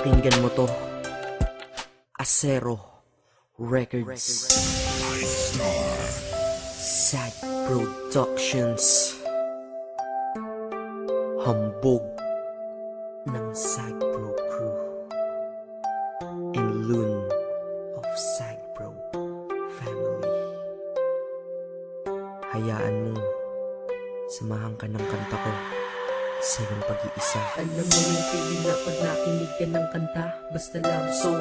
Pakinggan mo to. Acero Records, Sad Productions, hambog ng Sad Bro Crew, and Loon of Sad Bro Family. Hayaan mong samahan ka ng kanta ko sa iyong pag-iisa. Alam mo yung feeling na pag nakinig ka ng kanta, basta love song,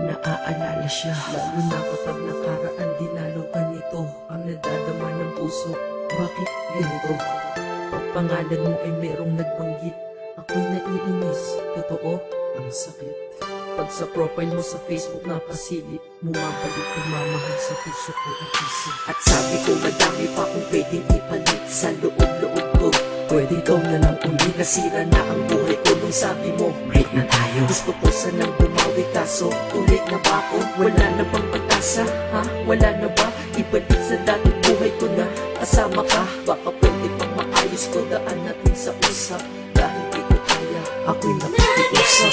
naaalala siya. Lalo na kapag nakaraan, dinalo ka nito, ang nadadama ng puso. Bakit ganito? Pag pangalan mo ay merong nagbanggit, ako'y naiinis. Totoo, ang sakit. Pag sa profile mo sa Facebook napasilip, bumabalik pagmamahal sa puso ko at isip. At sabi ko madami pa kung pwedeng ipalit sa loob-loob ko. Pwede ikaw na lang uli, nasira na ang buhay ko nung sabi mo break na tayo. Gusto ko sanang bumawi kaso ulit na ba ako? Wala na bang pag-asa? Ha? Wala na ba? Ibalik sa dating buhay ko na kasama ka. Baka pwede pang maayos ko, daan natin sa usap. Dahil di ko kaya, ako'y nakikiusap.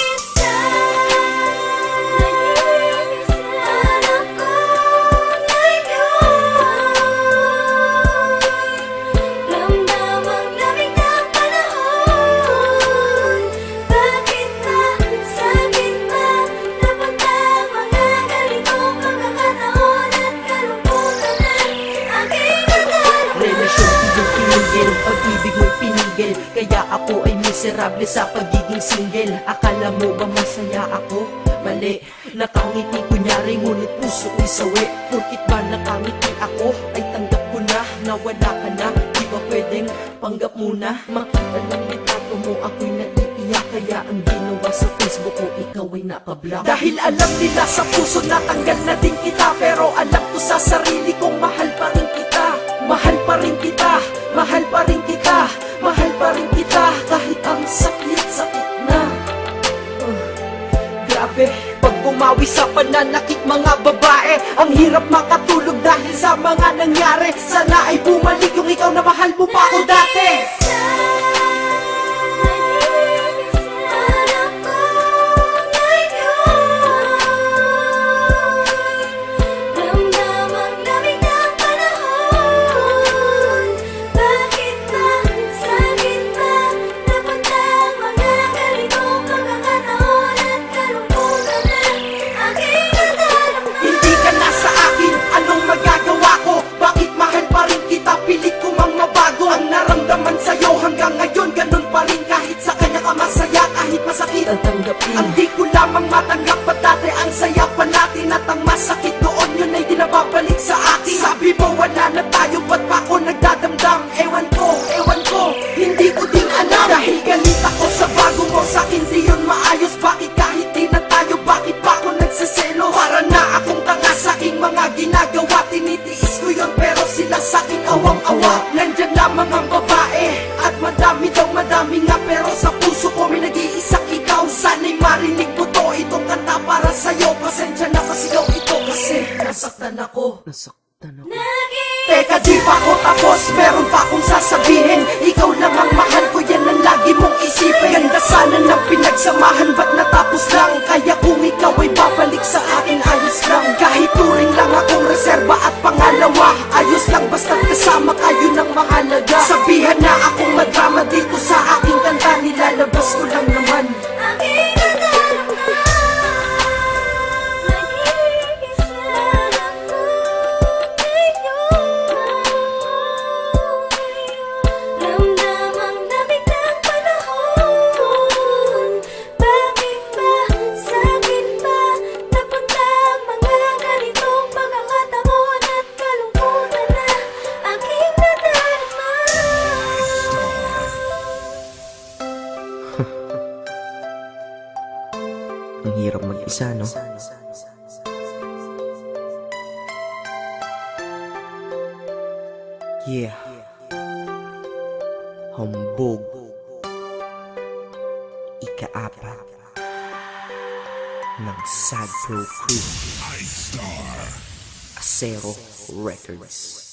Pag-ibig mo'y pinigil, kaya ako ay miserable sa pagiging single. Akala mo ba masaya ako? Mali, nakangiti kunyari ngunit puso ko'y sawi. Porkit ba nakangiti ako ay tanggap ko na wala ka na. Di ba pwedeng panggap muna? Makita ng litrato mo ako'y naiiyak, kaya ang ginawa sa Facebook ko ikaw ay nakablock. Dahil alam nila sa puso natanggal na din kita, pero alam ko sa sarili kong mahal pa rin kita. Mahal pa rin kita, mahal pa rin kita, mahal pa rin kita, kahit ang sakit-sakit na. Grabe, pag bumawi sa pananakit mga babae, ang hirap makatulog dahil sa mga nangyari. Sana ay bumalik yung ikaw na mahal mo pa ako dati. Ang di ko lamang matanggap pa dati ang saya pa natin, at ang masakit doon yun ay di nababalik sa akin. Sabi mo wala na tayo, ba't pa ako nagdadamdam? Ewan ko, hindi ko din alam. Dahil galit ako sa bago mo, sa'kin di yun maayos. Bakit kahit di na tayo, bakit pa ako nagsaselo? Para na akong tanga sa'king mga ginagawa, tinitiis ko yun pero sila sa'king awang-awa. Nandyan lamang ang babae at madami daw madami nga, pero sa puso ko may nag-iisang ikaw. Sana'y marinig mo to, itong kanta para sa'yo. Pasensya na pasigaw ito kasi nasaktan ako. Teka, di pa ako tapos, meron pa akong sasabihin. Ikaw lang ang mahal ko, yan ang lagi mong isipin. Ganda sana ng pinagsamahan, ba't natapos lang? Kaya kung ikaw ay babalik sa akin, ayos lang. Kahit turing lang akong reserba at pangalawa, ayos lang basta't kasama kayo ng mahalaga. Sabihan na akong madrama dito sa aking kanta, nilalabas ko lang naman. Ang hirap mag-isa, no? Yeah. Hambog. Ika-apat ng Sad Bro Crew, Acero Records.